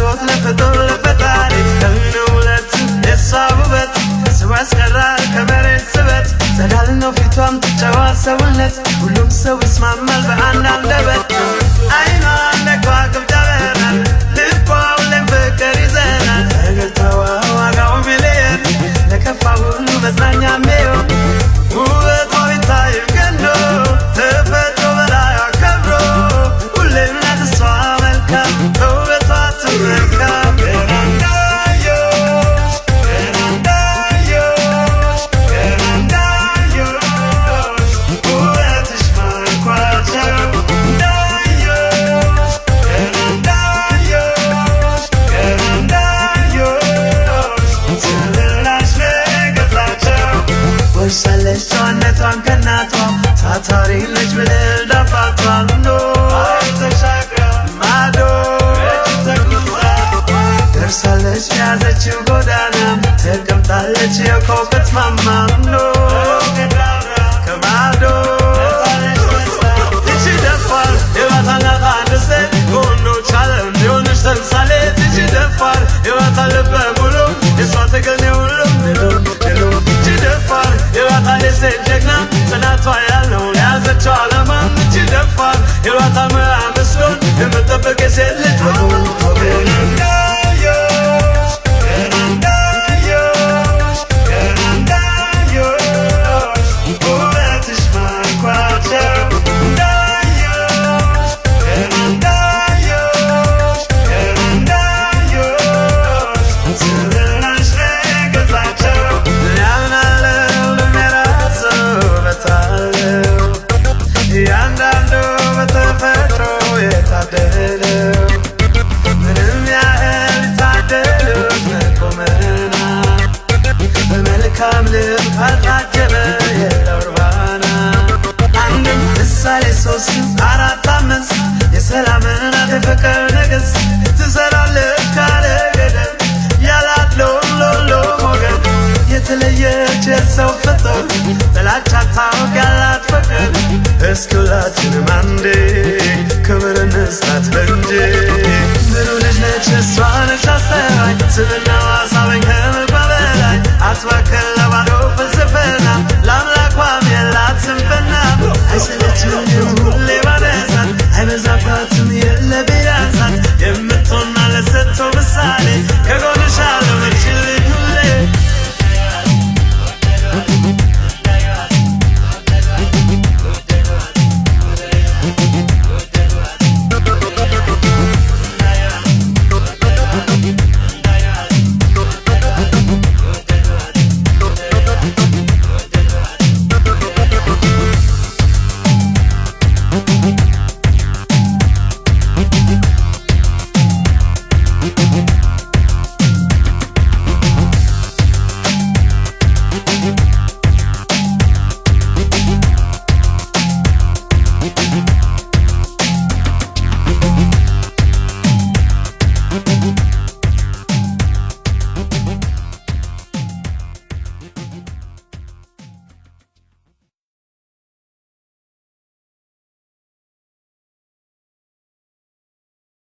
ጸሎት ለፍጡር ለፈጣሪ ከነውለት የሷውበት ስዋስቀራል ከመሬት ስበት ጸዳል ነው ፊቷም ትጨዋ ሰውነት ሁሉም ሰው ይስማማል በአንድ አንደበት አይኗ እንደ ከዋክብት ያበራል ልቧ ሁሌም ፍቅር ይዘናል ፈገግታዋ ዋጋው ሚሊየን ለከፋ ሁሉ መጽናኛ ሚሆን ውበቷ ቢታይም ገኖ ተፈጥሮ በላይ አከብሮ ሁሌም ናት እሷ መልካም በውበቷ ትመካ ወይሳለች ጨዋነቷን ከናቷ ታታሪ ልጅ ብልል ዳፋቷ ኖ ተሻግራ ማዶ ደርሳለች ያዘችው ጎዳና ተቀምጣለች የኮበት ማማ ኖ ከማዶ እቺ ደፋር የባታናት አንድ ሴት ከወንዶች ዓለም የሆነች ተምሳሌት እቺ ደፋር የባታ ልበ ሙሉ የሷ ትግል የሁሉም እቺ ደፋር የባታሌ ሴት ጀግና ጽናቷ ያለው የያዘችው ዓላማ እቺ ደፋር የባታ ሙያ መስሎን የምጠብቅ የሴት ልጅ ያንዳንዱ በተፈጥሮ የታደለው ምንም ያህል ታደሉት መቆመና በመልካም ልብ ካልታጀበ የለው እርባና አንድም ምሳሌ ሶስትም አራት አምስት የሰላም እናት የፍቅር ንግሥት ትሰራለች ካለ ገደብ ያላትለውም ሎሎ ሞገድ የተለየች የሰው ፍጡር ጥላቻ ታውቅ ያላት ፍቅር እስኪ ሁላችንም አንዴ ክብር እንስጣት በእንጂ ብሩ ልጅ ነች እሷ ነች አስተዋይ ስብዕናዋ ሳበኝ ከምግቧ በላይ አትባክን ለባዶ ፍልስፍና ለአምላኳም የላት ስንፍና አይሰለችም ሁሌ ባነሳት አይበዛባትም የለ ቢያንሳት የምትሆን ማለት ሰጥቶ ምሳሌ ከጎንሽ አለው